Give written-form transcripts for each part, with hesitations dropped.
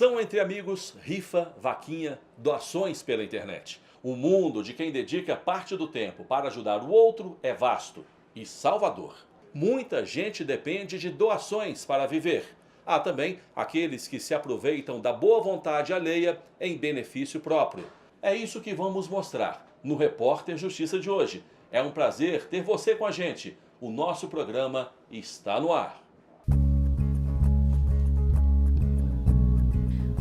Doação entre amigos, rifa, vaquinha, doações pela internet. O mundo de quem dedica parte do tempo para ajudar o outro é vasto e salvador. Muita gente depende de doações para viver. Há também aqueles que se aproveitam da boa vontade alheia em benefício próprio. É isso que vamos mostrar no Repórter Justiça de hoje. É um prazer ter você com a gente. O nosso programa está no ar.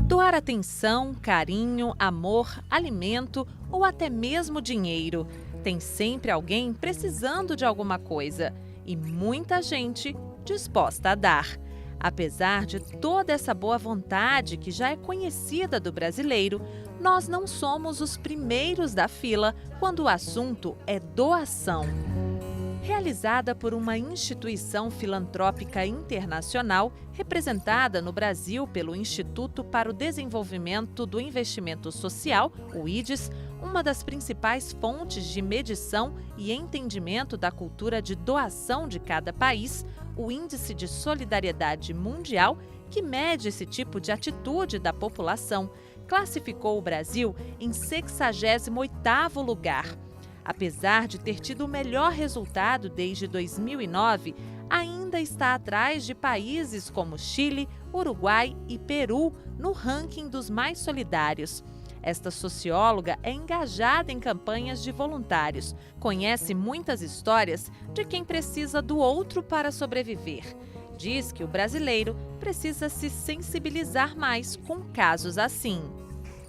Doar atenção, carinho, amor, alimento ou até mesmo dinheiro. Tem sempre alguém precisando de alguma coisa e muita gente disposta a dar. Apesar de toda essa boa vontade que já é conhecida do brasileiro, nós não somos os primeiros da fila quando o assunto é doação. Realizada por uma instituição filantrópica internacional, representada no Brasil pelo Instituto para o Desenvolvimento do Investimento Social, o IDES, uma das principais fontes de medição e entendimento da cultura de doação de cada país, o Índice de Solidariedade Mundial, que mede esse tipo de atitude da população, classificou o Brasil em 68º lugar. Apesar de ter tido o melhor resultado desde 2009, ainda está atrás de países como Chile, Uruguai e Peru no ranking dos mais solidários. Esta socióloga é engajada em campanhas de voluntários, conhece muitas histórias de quem precisa do outro para sobreviver. Diz que o brasileiro precisa se sensibilizar mais com casos assim.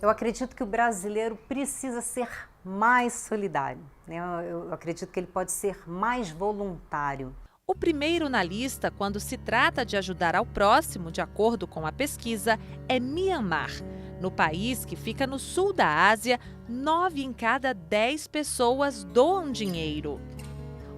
Eu acredito que o brasileiro precisa ser mais solidário, né? Eu acredito que ele pode ser mais voluntário. O primeiro na lista, quando se trata de ajudar ao próximo, de acordo com a pesquisa, é Mianmar. No país, que fica no sul da Ásia, 9 em cada 10 pessoas doam dinheiro.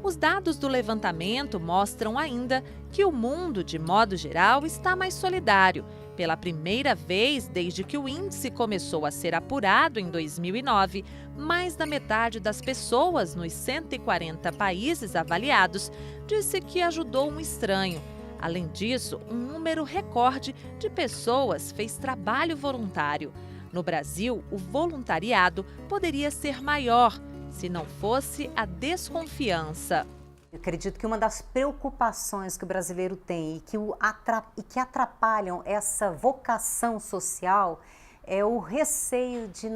Os dados do levantamento mostram ainda que o mundo, de modo geral, está mais solidário. Pela primeira vez desde que o índice começou a ser apurado em 2009, mais da metade das pessoas nos 140 países avaliados disse que ajudou um estranho. Além disso, um número recorde de pessoas fez trabalho voluntário. No Brasil, o voluntariado poderia ser maior se não fosse a desconfiança. Eu acredito que uma das preocupações que o brasileiro tem e que atrapalham essa vocação social é o receio de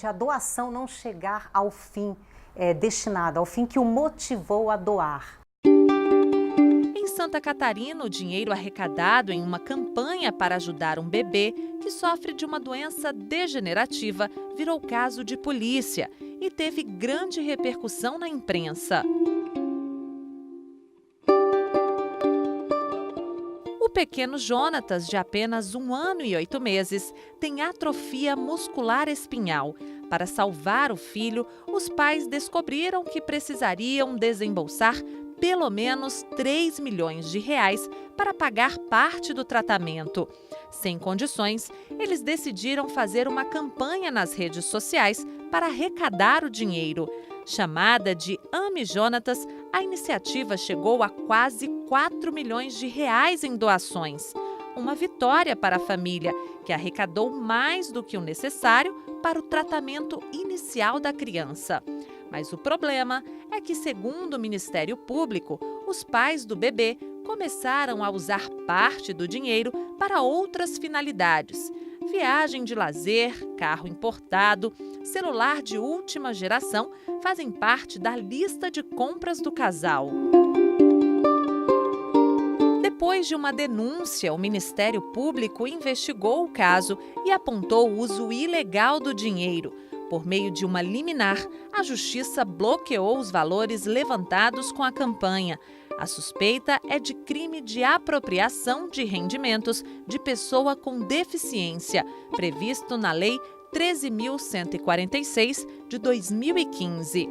a doação não chegar ao fim destinado, ao fim que o motivou a doar. Em Santa Catarina, o dinheiro arrecadado em uma campanha para ajudar um bebê que sofre de uma doença degenerativa virou caso de polícia e teve grande repercussão na imprensa. O pequeno Jonatas, de apenas 1 ano e 8 meses, tem atrofia muscular espinhal. Para salvar o filho, os pais descobriram que precisariam desembolsar pelo menos 3 milhões de reais para pagar parte do tratamento. Sem condições, eles decidiram fazer uma campanha nas redes sociais para arrecadar o dinheiro. Chamada de Ame Jonatas, a iniciativa chegou a quase 4 milhões de reais em doações. Uma vitória para a família, que arrecadou mais do que o necessário para o tratamento inicial da criança. Mas o problema é que, segundo o Ministério Público, os pais do bebê começaram a usar parte do dinheiro para outras finalidades. Viagem de lazer, carro importado, celular de última geração fazem parte da lista de compras do casal. Depois de uma denúncia, o Ministério Público investigou o caso e apontou o uso ilegal do dinheiro. Por meio de uma liminar, a Justiça bloqueou os valores levantados com a campanha. A suspeita é de crime de apropriação de rendimentos de pessoa com deficiência, previsto na Lei 13.146 de 2015.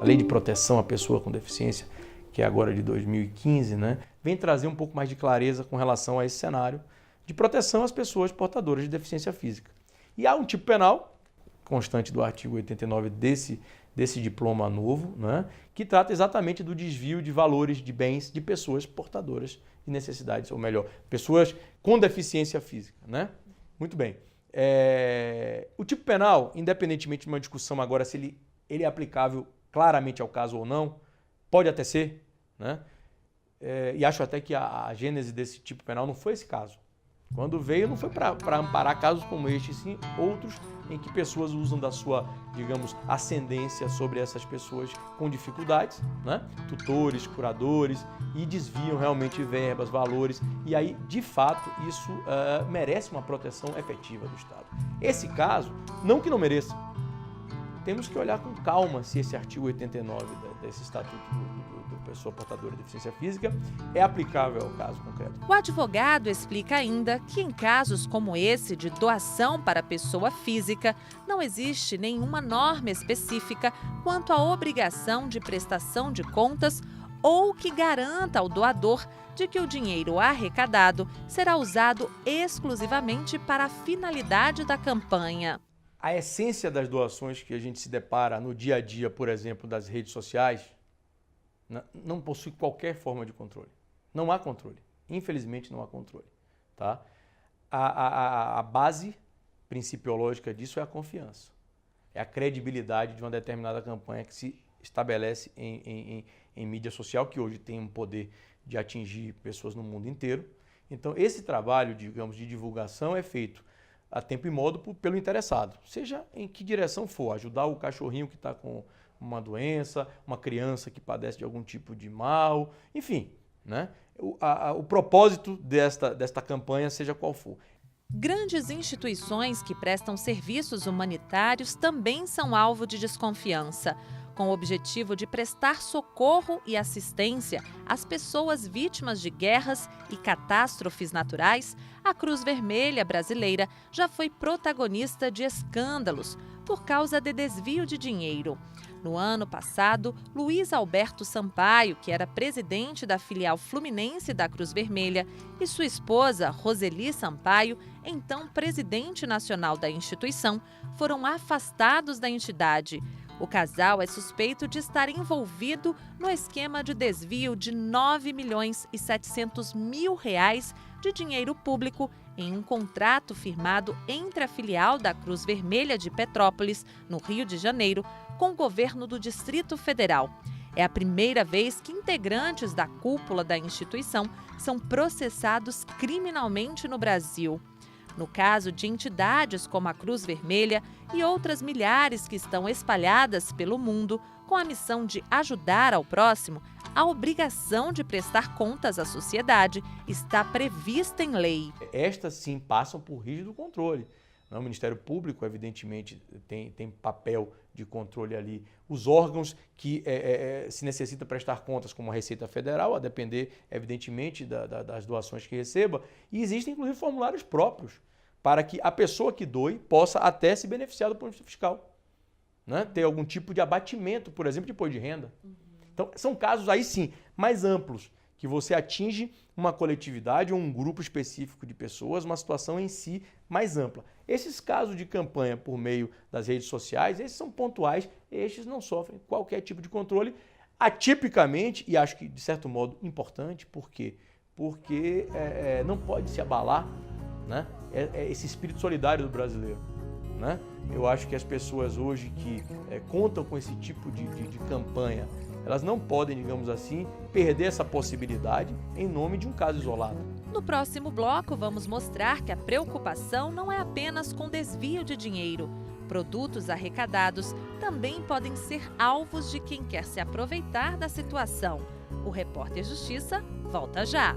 A Lei de Proteção à Pessoa com Deficiência, que é agora de 2015, vem trazer um pouco mais de clareza com relação a esse cenário de proteção às pessoas portadoras de deficiência física. E há um tipo penal constante do artigo 89 desse diploma novo, né, que trata exatamente do desvio de valores de bens de pessoas portadoras de necessidades, ou melhor, pessoas com deficiência física, né? Muito bem. O tipo penal, independentemente de uma discussão agora se ele é aplicável claramente ao caso ou não, pode até ser, né? E acho até que a gênese desse tipo penal não foi esse caso. Quando veio, não foi para amparar casos como este, sim outros em que pessoas usam da sua, digamos, ascendência sobre essas pessoas com dificuldades, né? Tutores, curadores, e desviam realmente verbas, valores, e aí, de fato, isso merece uma proteção efetiva do Estado. Esse caso, não que não mereça, temos que olhar com calma se esse artigo 89 desse Estatuto da Pessoa Portadora de Deficiência Física é aplicável ao caso concreto. O advogado explica ainda que em casos como esse de doação para pessoa física, não existe nenhuma norma específica quanto à obrigação de prestação de contas ou que garanta ao doador de que o dinheiro arrecadado será usado exclusivamente para a finalidade da campanha. A essência das doações que a gente se depara no dia a dia, por exemplo, das redes sociais, não possui qualquer forma de controle. Não há controle. Infelizmente, não há controle. Tá? A base principiológica disso é a confiança. É a credibilidade de uma determinada campanha que se estabelece em mídia social, que hoje tem um poder de atingir pessoas no mundo inteiro. Então, esse trabalho, digamos, de divulgação é feito a tempo e modo pelo interessado, seja em que direção for, ajudar o cachorrinho que está com uma doença, uma criança que padece de algum tipo de mal, enfim, né? O propósito desta campanha, seja qual for. Grandes instituições que prestam serviços humanitários também são alvo de desconfiança. Com o objetivo de prestar socorro e assistência às pessoas vítimas de guerras e catástrofes naturais, a Cruz Vermelha Brasileira já foi protagonista de escândalos por causa de desvio de dinheiro. No ano passado, Luiz Alberto Sampaio, que era presidente da filial fluminense da Cruz Vermelha, e sua esposa, Roseli Sampaio, então presidente nacional da instituição, foram afastados da entidade. O casal é suspeito de estar envolvido no esquema de desvio de R$ 9.700.000 de dinheiro público em um contrato firmado entre a filial da Cruz Vermelha de Petrópolis, no Rio de Janeiro, com o governo do Distrito Federal. É a primeira vez que integrantes da cúpula da instituição são processados criminalmente no Brasil. No caso de entidades como a Cruz Vermelha e outras milhares que estão espalhadas pelo mundo com a missão de ajudar ao próximo, a obrigação de prestar contas à sociedade está prevista em lei. Estas, sim, passam por rígido controle. O Ministério Público, evidentemente, tem papel de controle ali. Os órgãos que se necessita prestar contas, como a Receita Federal, a depender, evidentemente, das doações que receba. E existem, inclusive, formulários próprios para que a pessoa que doe possa até se beneficiar do ponto de vista fiscal. Né? Ter algum tipo de abatimento, por exemplo, de imposto de renda. Então, são casos aí, sim, mais amplos, que você atinge uma coletividade ou um grupo específico de pessoas, uma situação em si mais ampla. Esses casos de campanha por meio das redes sociais, esses são pontuais, estes não sofrem qualquer tipo de controle, atipicamente, e acho que de certo modo importante, por quê? Porque não pode se abalar, né, esse espírito solidário do brasileiro. Né? Eu acho que as pessoas hoje que contam com esse tipo de campanha, elas não podem, digamos assim, perder essa possibilidade em nome de um caso isolado. No próximo bloco, vamos mostrar que a preocupação não é apenas com desvio de dinheiro. Produtos arrecadados também podem ser alvos de quem quer se aproveitar da situação. O Repórter Justiça volta já.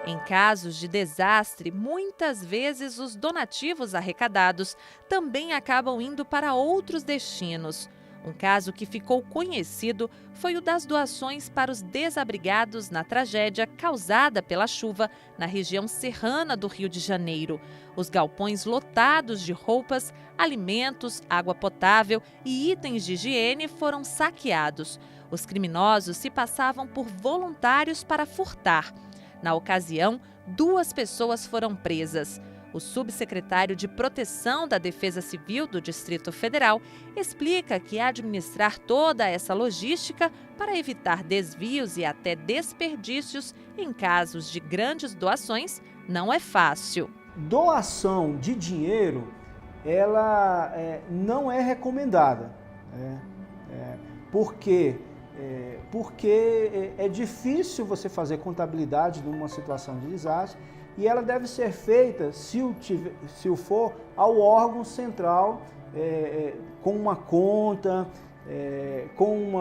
Em casos de desastre, muitas vezes os donativos arrecadados também acabam indo para outros destinos. Um caso que ficou conhecido foi o das doações para os desabrigados na tragédia causada pela chuva na região serrana do Rio de Janeiro. Os galpões lotados de roupas, alimentos, água potável e itens de higiene foram saqueados. Os criminosos se passavam por voluntários para furtar. Na ocasião, 2 pessoas foram presas. O subsecretário de Proteção da Defesa Civil do Distrito Federal explica que administrar toda essa logística para evitar desvios e até desperdícios em casos de grandes doações não é fácil. Doação de dinheiro, ela não é recomendada, porque é difícil você fazer contabilidade numa situação de desastre. E ela deve ser feita, se o for, ao órgão central, com uma conta, com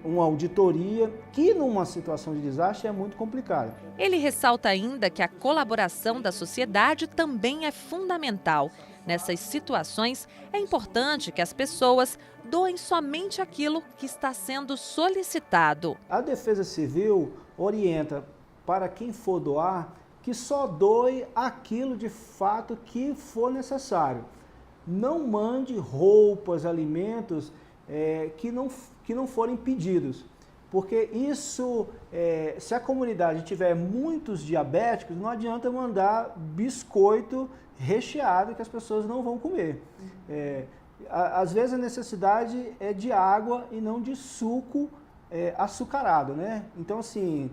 uma auditoria, que numa situação de desastre é muito complicada. Ele ressalta ainda que a colaboração da sociedade também é fundamental. Nessas situações, é importante que as pessoas doem somente aquilo que está sendo solicitado. A Defesa Civil orienta para quem for doar que só doe aquilo de fato que for necessário. Não mande roupas, alimentos que não forem pedidos. Porque isso, se a comunidade tiver muitos diabéticos, não adianta mandar biscoito recheado que as pessoas não vão comer. Às vezes a necessidade é de água e não de suco açucarado, né? Então, assim,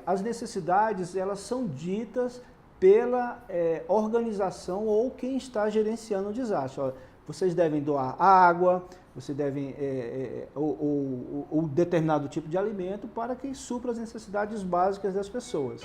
as necessidades, elas são ditas pela organização ou quem está gerenciando o desastre. Olha, vocês devem doar água, vocês devem ou determinado tipo de alimento para que supra as necessidades básicas das pessoas.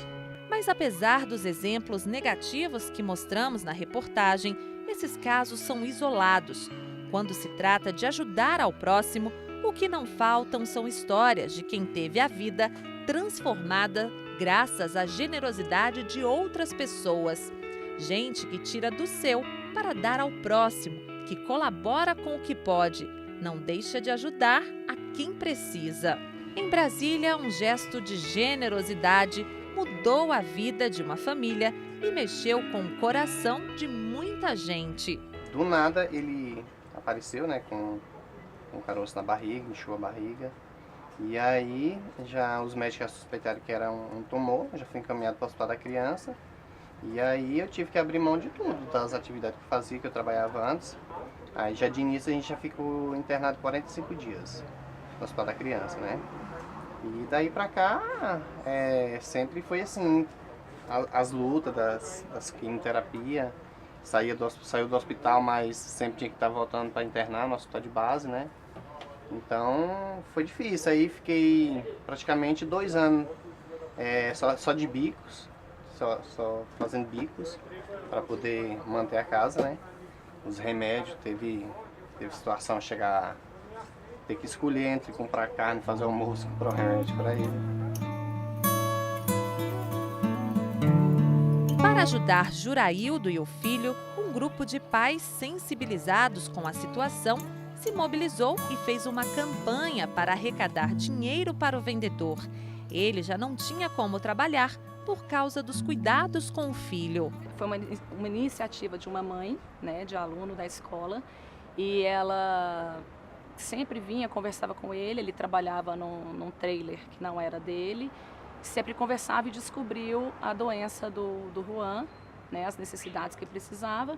Mas apesar dos exemplos negativos que mostramos na reportagem, esses casos são isolados. Quando se trata de ajudar ao próximo, o que não faltam são histórias de quem teve a vida transformada graças à generosidade de outras pessoas. Gente que tira do seu para dar ao próximo, que colabora com o que pode, não deixa de ajudar a quem precisa. Em Brasília, um gesto de generosidade mudou a vida de uma família e mexeu com o coração de muita gente. Do nada ele apareceu, né, com um caroço na barriga, inchou a barriga. E aí, os médicos já suspeitaram que era um tumor, já fui encaminhado para o hospital da criança. E aí eu tive que abrir mão de tudo, das atividades que eu fazia, que eu trabalhava antes. Aí já de início a gente já ficou internado 45 dias no hospital da criança, né? E daí pra cá, sempre foi assim, as lutas das quimioterapia. Saiu do hospital, mas sempre tinha que estar voltando para internar no hospital de base, né? Então foi difícil, aí fiquei praticamente 2 anos só de bicos, só fazendo bicos para poder manter a casa, né? Os remédios, teve situação chegar, ter que escolher entre comprar carne, fazer almoço, comprar remédio para ele. Para ajudar Juraildo e o filho, um grupo de pais sensibilizados com a situação se mobilizou e fez uma campanha para arrecadar dinheiro para o vendedor. Ele já não tinha como trabalhar por causa dos cuidados com o filho. Foi uma iniciativa de uma mãe, né, de aluno da escola, e ela sempre vinha, conversava com ele trabalhava num trailer que não era dele, sempre conversava e descobriu a doença do Juan, né, as necessidades que precisava,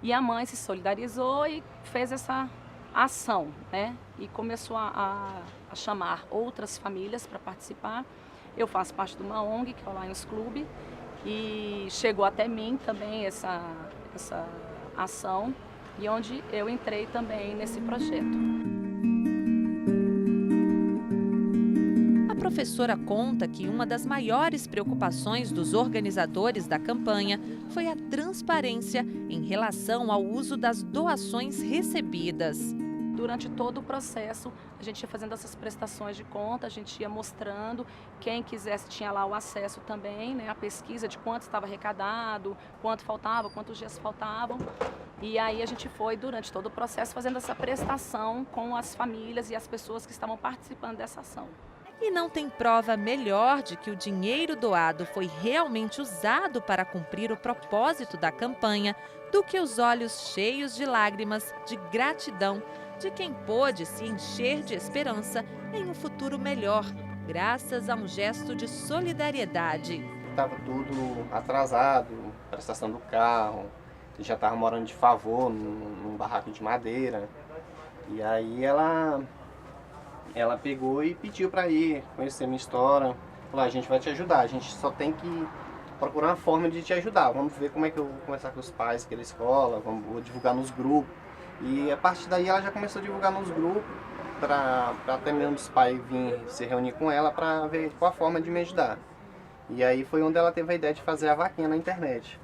e a mãe se solidarizou e fez essa ação, né? E começou a chamar outras famílias para participar. Eu faço parte de uma ONG, que é o Lions Club, e chegou até mim também essa ação, e onde eu entrei também nesse projeto. A professora conta que uma das maiores preocupações dos organizadores da campanha foi a transparência em relação ao uso das doações recebidas. Durante todo o processo, a gente ia fazendo essas prestações de conta, a gente ia mostrando, quem quisesse tinha lá o acesso também, né, a pesquisa de quanto estava arrecadado, quanto faltava, quantos dias faltavam. E aí a gente foi, durante todo o processo, fazendo essa prestação com as famílias e as pessoas que estavam participando dessa ação. E não tem prova melhor de que o dinheiro doado foi realmente usado para cumprir o propósito da campanha do que os olhos cheios de lágrimas de gratidão de quem pôde se encher de esperança em um futuro melhor, graças a um gesto de solidariedade. Estava tudo atrasado, prestação do carro, já estava morando de favor num barraco de madeira. E aí ela pegou e pediu para ir conhecer minha história. Falou, a gente vai te ajudar, a gente só tem que procurar uma forma de te ajudar. Vamos ver como é que eu vou conversar com os pais aqui da escola, vou divulgar nos grupos. E a partir daí ela já começou a divulgar nos grupos, para até mesmo os pais virem se reunir com ela para ver qual a forma de me ajudar. E aí foi onde ela teve a ideia de fazer a vaquinha na internet,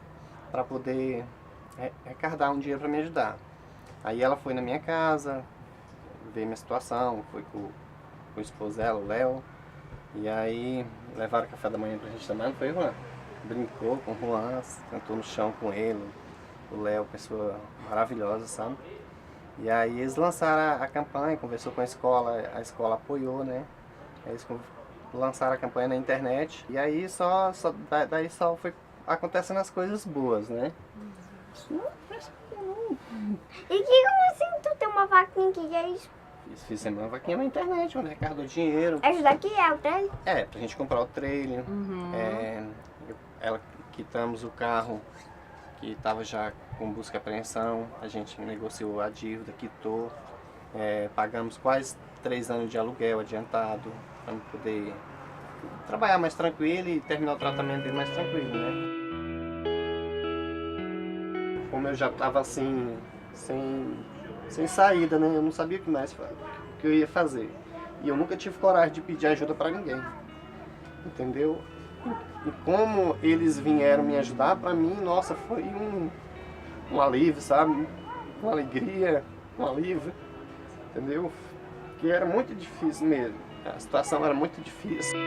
para poder arrecadar um dinheiro para me ajudar. Aí ela foi na minha casa, ver minha situação, foi com o esposo dela, o Léo, e aí levaram café da manhã pra gente tomar, não foi, Juan? Brincou com o Juan, sentou no chão com ele, o Léo, pessoa maravilhosa, sabe? E aí eles lançaram a campanha, conversou com a escola apoiou, né? Aí eles lançaram a campanha na internet, e aí daí só foi acontecendo as coisas boas, né? E que como assim tu tem uma vaquinha que é isso? Fizemos uma vaquinha na internet, onde arrecadou dinheiro. Isso daqui é o trailer? Pra gente comprar o trailer. Quitamos o carro que estava já com busca e apreensão. A gente negociou a dívida, quitou. Pagamos quase 3 anos de aluguel adiantado, para poder trabalhar mais tranquilo e terminar o tratamento dele mais tranquilo, né? Como eu já estava assim, sem saída, né? Eu não sabia o que mais que eu ia fazer. E eu nunca tive coragem de pedir ajuda para ninguém. Entendeu? E como eles vieram me ajudar, para mim, nossa, foi um alívio, sabe? Uma alegria, um alívio. Entendeu? Que era muito difícil mesmo. A situação era muito difícil.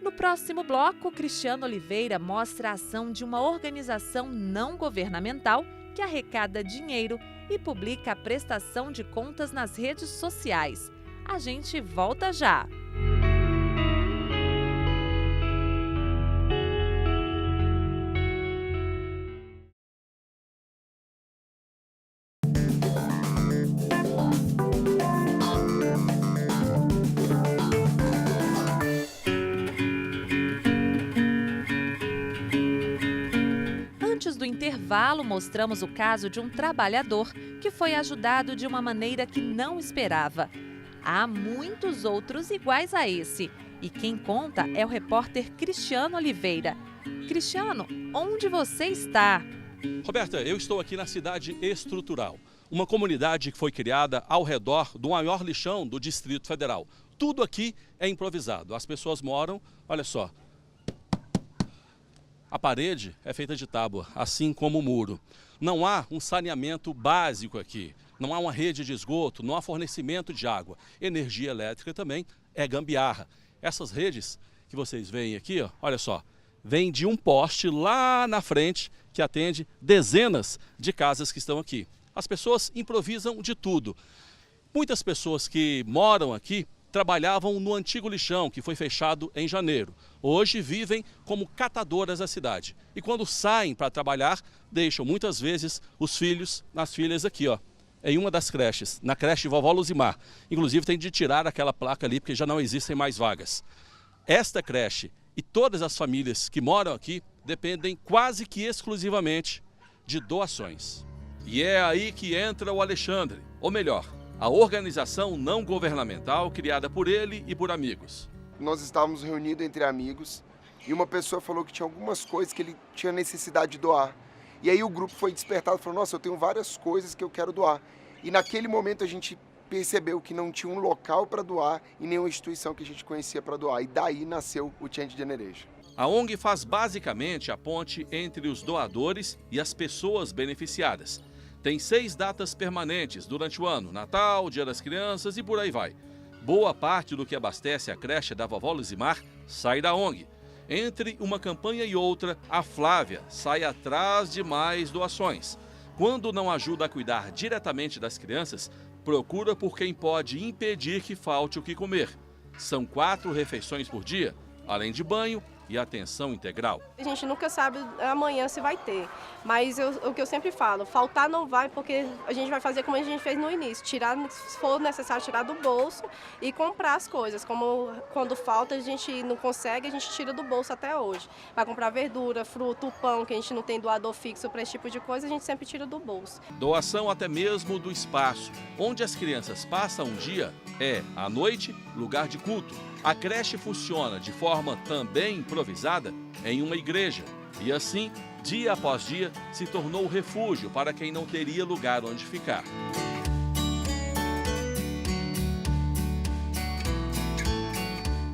No próximo bloco, Cristiano Oliveira mostra a ação de uma organização não governamental que arrecada dinheiro e publica a prestação de contas nas redes sociais. A gente volta já! Antes do intervalo, mostramos o caso de um trabalhador que foi ajudado de uma maneira que não esperava. Há muitos outros iguais a esse. E quem conta é o repórter Cristiano Oliveira. Cristiano, onde você está? Roberta, eu estou aqui na cidade Estrutural, uma comunidade que foi criada ao redor do maior lixão do Distrito Federal. Tudo aqui é improvisado. As pessoas moram, olha só, a parede é feita de tábua, assim como o muro. Não há um saneamento básico aqui, não há uma rede de esgoto, não há fornecimento de água. Energia elétrica também é gambiarra. Essas redes que vocês veem aqui, ó, olha só, vem de um poste lá na frente que atende dezenas de casas que estão aqui. As pessoas improvisam de tudo. Muitas pessoas que moram aqui trabalhavam no antigo lixão, que foi fechado em janeiro. Hoje vivem como catadoras da cidade. E quando saem para trabalhar, deixam muitas vezes os filhos, as filhas aqui, ó, em uma das creches, na creche Vovó Luzimar. Inclusive tem de tirar aquela placa ali, porque já não existem mais vagas. Esta creche e todas as famílias que moram aqui dependem quase que exclusivamente de doações. E é aí que entra o Alexandre, ou melhor, a organização não governamental criada por ele e por amigos. Nós estávamos reunidos entre amigos e uma pessoa falou que tinha algumas coisas que ele tinha necessidade de doar. E aí o grupo foi despertado e falou, nossa, eu tenho várias coisas que eu quero doar. E naquele momento a gente percebeu que não tinha um local para doar e nenhuma instituição que a gente conhecia para doar. E daí nasceu o Change Generation. A ONG faz basicamente a ponte entre os doadores e as pessoas beneficiadas. Tem 6 datas permanentes durante o ano, Natal, Dia das Crianças e por aí vai. Boa parte do que abastece a creche da Vovó Luzimar sai da ONG. Entre uma campanha e outra, a Flávia sai atrás de mais doações. Quando não ajuda a cuidar diretamente das crianças, procura por quem pode impedir que falte o que comer. São 4 refeições por dia, além de banho e atenção integral. A gente nunca sabe amanhã se vai ter, mas o que eu sempre falo, faltar não vai, porque a gente vai fazer como a gente fez no início, tirar, se for necessário, tirar do bolso e comprar as coisas. Como quando falta a gente não consegue, a gente tira do bolso até hoje. Vai comprar verdura, fruta, o pão, que a gente não tem doador fixo para esse tipo de coisa, a gente sempre tira do bolso. Doação até mesmo do espaço. Onde as crianças passam um dia é, à noite, lugar de culto. A creche funciona de forma também improvisada em uma igreja e assim, dia após dia, se tornou refúgio para quem não teria lugar onde ficar.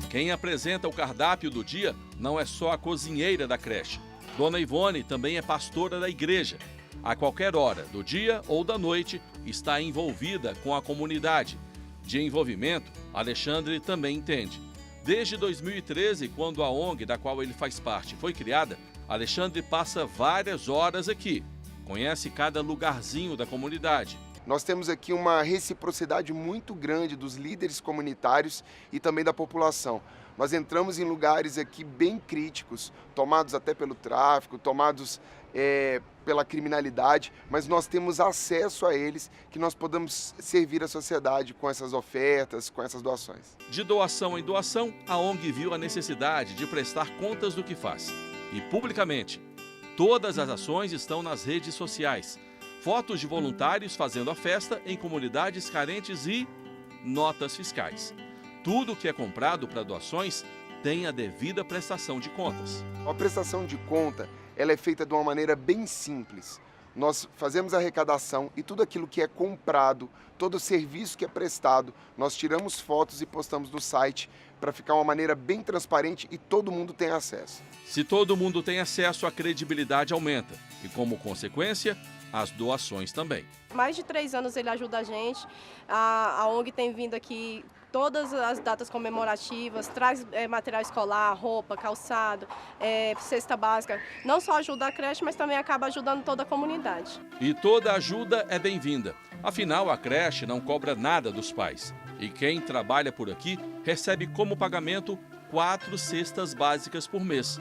Quem apresenta o cardápio do dia não é só a cozinheira da creche. Dona Ivone também é pastora da igreja. A qualquer hora do dia ou da noite está envolvida com a comunidade. De envolvimento, Alexandre também entende. Desde 2013, quando a ONG da qual ele faz parte foi criada, Alexandre passa várias horas aqui. Conhece cada lugarzinho da comunidade. Nós temos aqui uma reciprocidade muito grande dos líderes comunitários e também da população. Nós entramos em lugares aqui bem críticos, tomados até pelo tráfico, tomados pela criminalidade, mas nós temos acesso a eles, que nós podemos servir a sociedade com essas ofertas, com essas doações. De doação em doação, a ONG viu a necessidade de prestar contas do que faz. E publicamente, todas as ações estão nas redes sociais. Fotos de voluntários fazendo a festa em comunidades carentes e notas fiscais. Tudo que é comprado para doações tem a devida prestação de contas. A prestação de conta ela é feita de uma maneira bem simples. Nós fazemos a arrecadação e tudo aquilo que é comprado, todo o serviço que é prestado, nós tiramos fotos e postamos no site para ficar uma maneira bem transparente e todo mundo tem acesso. Se todo mundo tem acesso, a credibilidade aumenta e, como consequência, as doações também. Mais de 3 anos ele ajuda a gente, a ONG tem vindo aqui todas as datas comemorativas, traz material escolar, roupa, calçado, cesta básica. Não só ajuda a creche, mas também acaba ajudando toda a comunidade. E toda ajuda é bem-vinda. Afinal, a creche não cobra nada dos pais. E quem trabalha por aqui recebe como pagamento 4 cestas básicas por mês.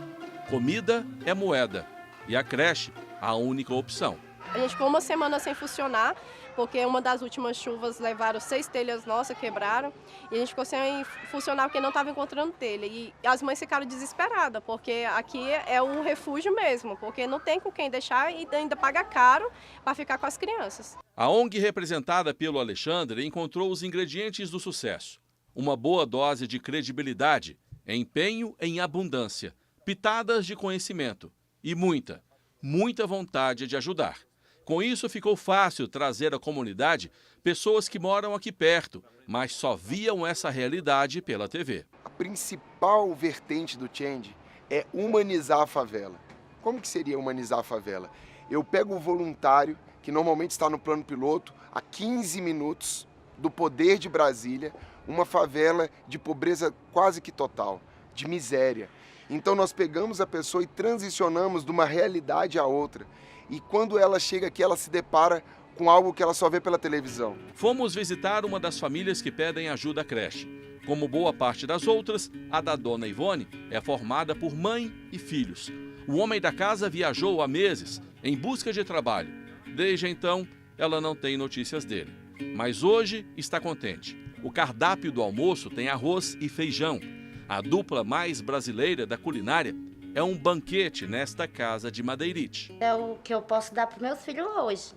Comida é moeda. E a creche, a única opção. A gente ficou uma semana sem funcionar, porque uma das últimas chuvas levaram 6 telhas nossas, quebraram, e a gente ficou sem funcionar porque não estava encontrando telha. E as mães ficaram desesperadas, porque aqui é um refúgio mesmo, porque não tem com quem deixar e ainda paga caro para ficar com as crianças. A ONG representada pelo Alexandre encontrou os ingredientes do sucesso. Uma boa dose de credibilidade, empenho em abundância, pitadas de conhecimento e muita vontade de ajudar. Com isso, ficou fácil trazer à comunidade pessoas que moram aqui perto, mas só viam essa realidade pela TV. A principal vertente do Change é humanizar a favela. Como que seria humanizar a favela? Eu pego o voluntário, que normalmente está no plano piloto, a 15 minutos do poder de Brasília, uma favela de pobreza quase que total, de miséria. Então nós pegamos a pessoa e transicionamos de uma realidade a outra. E quando ela chega aqui, ela se depara com algo que ela só vê pela televisão. Fomos visitar uma das famílias que pedem ajuda à creche. Como boa parte das outras, a da Dona Ivone é formada por mãe e filhos. O homem da casa viajou há meses em busca de trabalho. Desde então, ela não tem notícias dele. Mas hoje está contente. O cardápio do almoço tem arroz e feijão. A dupla mais brasileira da culinária é um banquete nesta casa de Madeirite. É o que eu posso dar para os meus filhos hoje.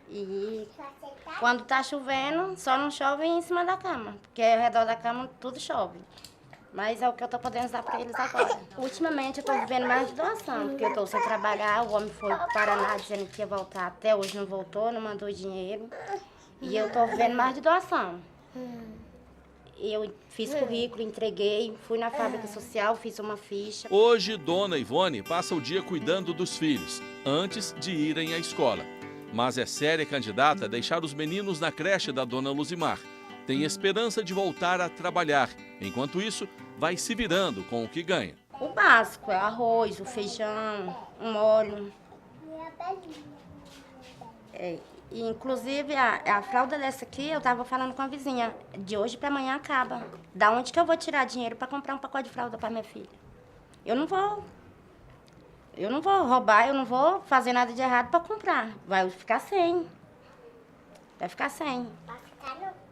E quando tá chovendo, só não chove em cima da cama, porque ao redor da cama tudo chove. Mas é o que eu tô podendo dar para eles agora. Ultimamente eu tô vivendo mais de doação, porque eu tô sem trabalhar, o homem foi para o Paraná dizendo que ia voltar, até hoje não voltou, não mandou dinheiro. E eu tô vivendo mais de doação. Eu fiz currículo, entreguei, fui na fábrica social, fiz uma ficha. Hoje, Dona Ivone passa o dia cuidando dos filhos, antes de irem à escola. Mas é séria candidata a deixar os meninos na creche da Dona Luzimar. Tem esperança de voltar a trabalhar. Enquanto isso, vai se virando com o que ganha. O básico, é o arroz, o feijão, um molho. E, inclusive, a fralda dessa aqui, eu tava falando com a vizinha, de hoje para amanhã acaba. Da onde que eu vou tirar dinheiro para comprar um pacote de fralda para minha filha? Eu não vou roubar, eu não vou fazer nada de errado para comprar. Vai ficar sem.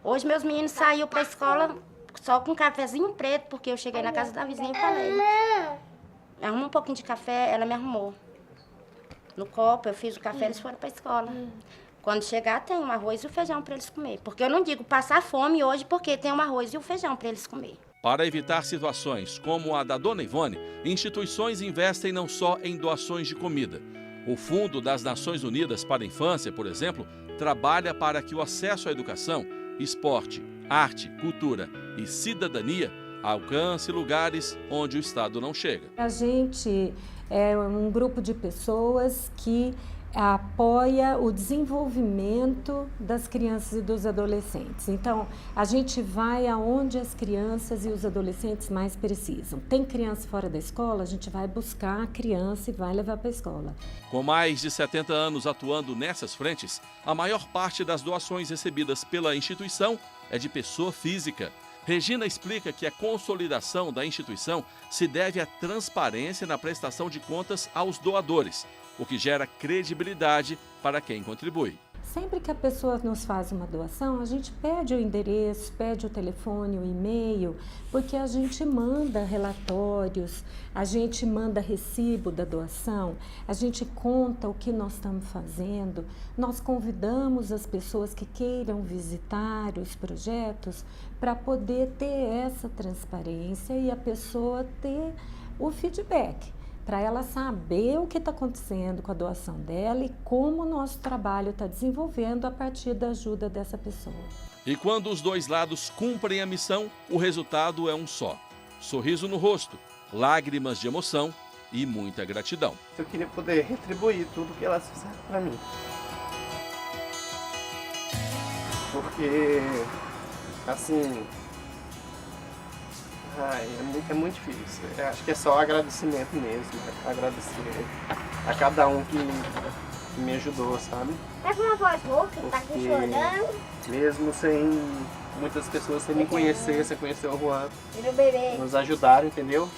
Hoje meus meninos saíram para a escola só com um cafezinho preto, porque eu cheguei na casa da vizinha e falei, arruma um pouquinho de café, ela me arrumou. No copo, eu fiz o café, eles foram para a escola. Quando chegar, tem um arroz e o feijão para eles comer. Porque eu não digo passar fome hoje, porque tem um arroz e o feijão para eles comer. Para evitar situações como a da Dona Ivone, instituições investem não só em doações de comida. O Fundo das Nações Unidas para a Infância, por exemplo, trabalha para que o acesso à educação, esporte, arte, cultura e cidadania alcance lugares onde o Estado não chega. A gente é um grupo de pessoas que apoia o desenvolvimento das crianças e dos adolescentes. Então, a gente vai aonde as crianças e os adolescentes mais precisam. Tem criança fora da escola, a gente vai buscar a criança e vai levar para a escola. Com mais de 70 anos atuando nessas frentes, a maior parte das doações recebidas pela instituição é de pessoa física. Regina explica que a consolidação da instituição se deve à transparência na prestação de contas aos doadores, o que gera credibilidade para quem contribui. Sempre que a pessoa nos faz uma doação, a gente pede o endereço, pede o telefone, o e-mail, porque a gente manda relatórios, a gente manda recibo da doação, a gente conta o que nós estamos fazendo, nós convidamos as pessoas que queiram visitar os projetos para poder ter essa transparência e a pessoa ter o feedback, para ela saber o que está acontecendo com a doação dela e como o nosso trabalho está desenvolvendo a partir da ajuda dessa pessoa. E quando os dois lados cumprem a missão, o resultado é um só. Sorriso no rosto, lágrimas de emoção e muita gratidão. Eu queria poder retribuir tudo que elas fizeram para mim. Porque, assim, é muito difícil. Eu acho que é só agradecimento mesmo. Agradecer a cada um que me ajudou, sabe? Tá com uma voz rouca, tá aqui chorando. Mesmo sem muitas pessoas sem me conhecer, sem conhecer o Juan, Meu bebê. nos ajudaram, entendeu?